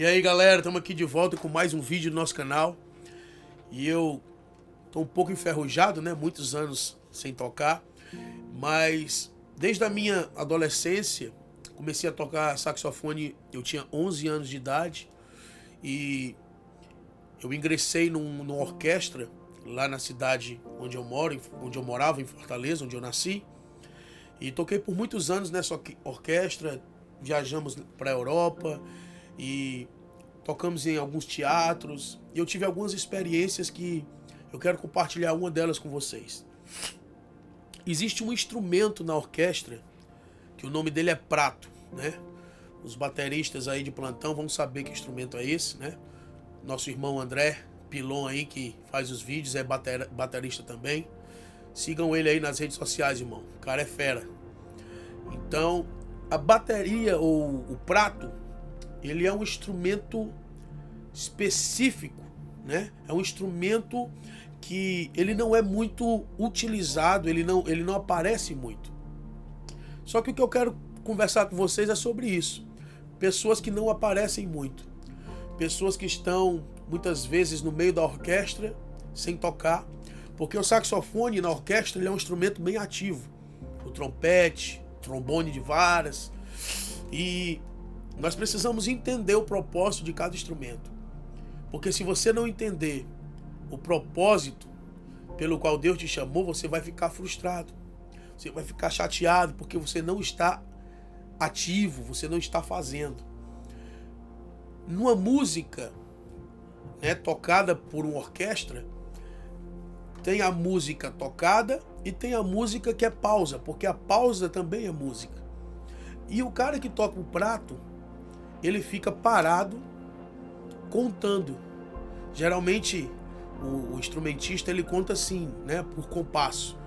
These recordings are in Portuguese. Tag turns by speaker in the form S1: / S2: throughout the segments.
S1: aí galera, estamos aqui de volta com mais um vídeo no nosso canal. E eu tô um pouco enferrujado, né? Muitos anos sem tocar. Mas desde a minha adolescência, comecei a tocar saxofone, eu tinha 11 anos de idade. E eu ingressei numa orquestra lá na cidade onde eu moro, onde eu morava, em Fortaleza, onde eu nasci. E toquei por muitos anos nessa orquestra, viajamos para a Europa e tocamos em alguns teatros. E eu tive algumas experiências que eu quero compartilhar uma delas com vocês. Existe um instrumento na orquestra que o nome dele é prato, né? Os bateristas aí de plantão vão saber que instrumento é esse, né? Nosso irmão André Pilon aí, que faz os vídeos, é baterista também. Sigam ele aí nas redes sociais, irmão. O cara é fera. Então, a bateria ou o prato, ele é um instrumento específico, né? É um instrumento que ele não é muito utilizado, ele não aparece muito. Só que o que eu quero conversar com vocês é sobre isso. Pessoas que não aparecem muito. Pessoas que estão muitas vezes no meio da orquestra sem tocar, porque o saxofone na orquestra ele é um instrumento bem ativo. O trompete, trombone de varas, e nós precisamos entender o propósito de cada instrumento. Porque se você não entender o propósito pelo qual Deus te chamou, você vai ficar frustrado. Você vai ficar chateado porque você não está ativo, você não está fazendo. Numa música, né, tocada por uma orquestra, tem a música tocada e tem a música que é pausa, porque a pausa também é música. E o cara que toca o prato, ele fica parado contando. Geralmente o instrumentista ele conta assim, né, por compasso.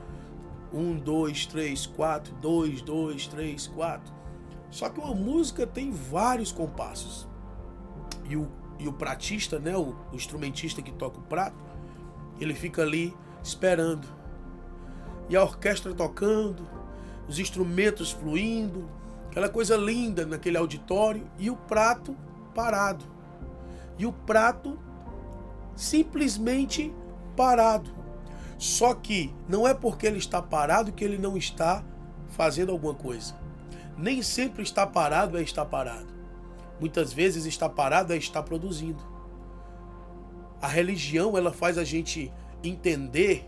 S1: 1, 2, 3, 4, 2, 2, 3, 4. Só que uma música tem vários compassos. E o pratista, né, o instrumentista que toca o prato, ele fica ali esperando. E a orquestra tocando, os instrumentos fluindo, aquela coisa linda naquele auditório, e o prato parado. E o prato simplesmente parado. Só que não é porque ele está parado que ele não está fazendo alguma coisa. Nem sempre estar parado é estar parado. Muitas vezes estar parado é estar produzindo. A religião ela faz a gente entender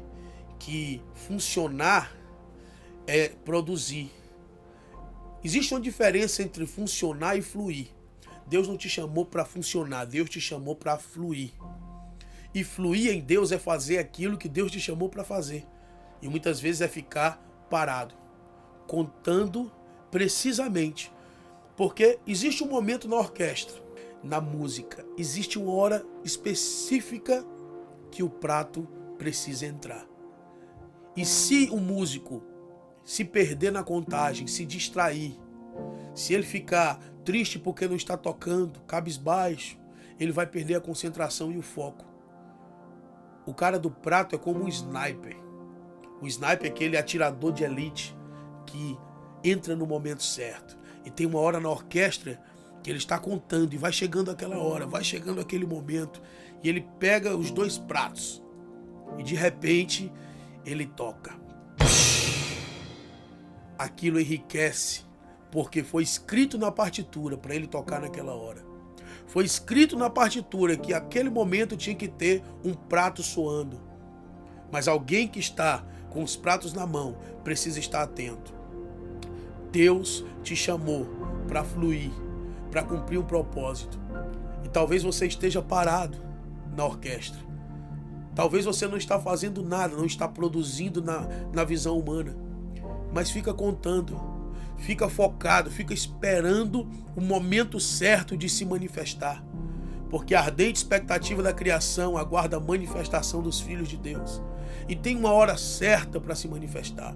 S1: que funcionar é produzir. Existe uma diferença entre funcionar e fluir. Deus não te chamou para funcionar, Deus te chamou para fluir. E fluir em Deus é fazer aquilo que Deus te chamou para fazer. E muitas vezes é ficar parado, contando precisamente. Porque existe um momento na orquestra, na música, existe uma hora específica que o prato precisa entrar. E se o músico se perder na contagem, se distrair, se ele ficar triste porque não está tocando, cabisbaixo, ele vai perder a concentração e o foco. O cara do prato é como um sniper. O sniper é aquele atirador de elite que entra no momento certo. E tem uma hora na orquestra que ele está contando e vai chegando aquela hora, vai chegando aquele momento, e ele pega os dois pratos e de repente ele toca. Aquilo enriquece, porque foi escrito na partitura para ele tocar naquela hora. Foi escrito na partitura que aquele momento tinha que ter um prato soando. Mas alguém que está com os pratos na mão precisa estar atento. Deus te chamou para fluir, para cumprir um propósito. E talvez você esteja parado na orquestra. Talvez você não está fazendo nada, não está produzindo na visão humana. Mas fica contando, fica focado, fica esperando o momento certo de se manifestar. Porque a ardente expectativa da criação aguarda a manifestação dos filhos de Deus. E tem uma hora certa para se manifestar.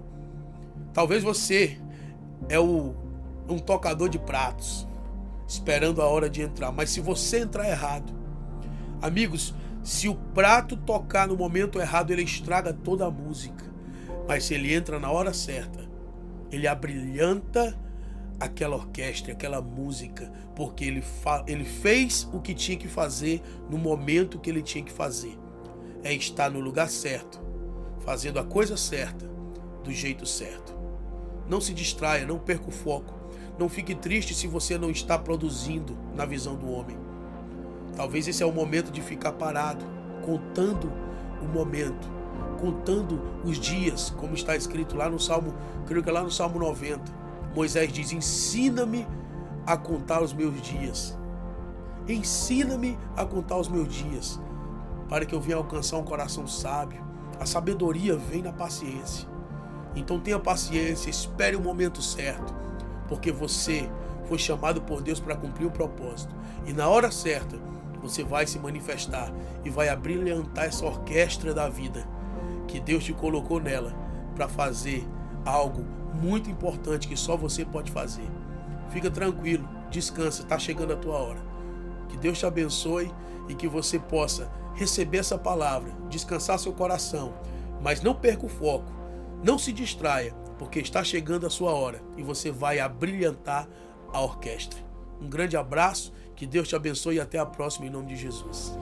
S1: Talvez você é um tocador de pratos, esperando a hora de entrar. Mas se você entrar errado, amigos, se o prato tocar no momento errado, ele estraga toda a música. Mas se ele entra na hora certa, ele abrilhanta aquela orquestra, aquela música, porque ele fez o que tinha que fazer no momento que ele tinha que fazer. É estar no lugar certo, fazendo a coisa certa, do jeito certo. Não se distraia, não perca o foco. Não fique triste se você não está produzindo na visão do homem. Talvez esse é o momento de ficar parado, contando o momento, contando os dias, como está escrito lá no Salmo, creio que é lá no Salmo 90. Moisés diz: ensina-me a contar os meus dias. Ensina-me a contar os meus dias, para que eu venha alcançar um coração sábio. A sabedoria vem na paciência. Então tenha paciência, espere o momento certo, porque você foi chamado por Deus para cumprir o propósito. E na hora certa, você vai se manifestar e vai abrilhantar essa orquestra da vida que Deus te colocou nela para fazer algo muito importante que só você pode fazer. Fica tranquilo, descansa, está chegando a tua hora. Que Deus te abençoe e que você possa receber essa palavra, descansar seu coração, mas não perca o foco, não se distraia, porque está chegando a sua hora e você vai abrilhantar a orquestra. Um grande abraço, que Deus te abençoe e até a próxima em nome de Jesus.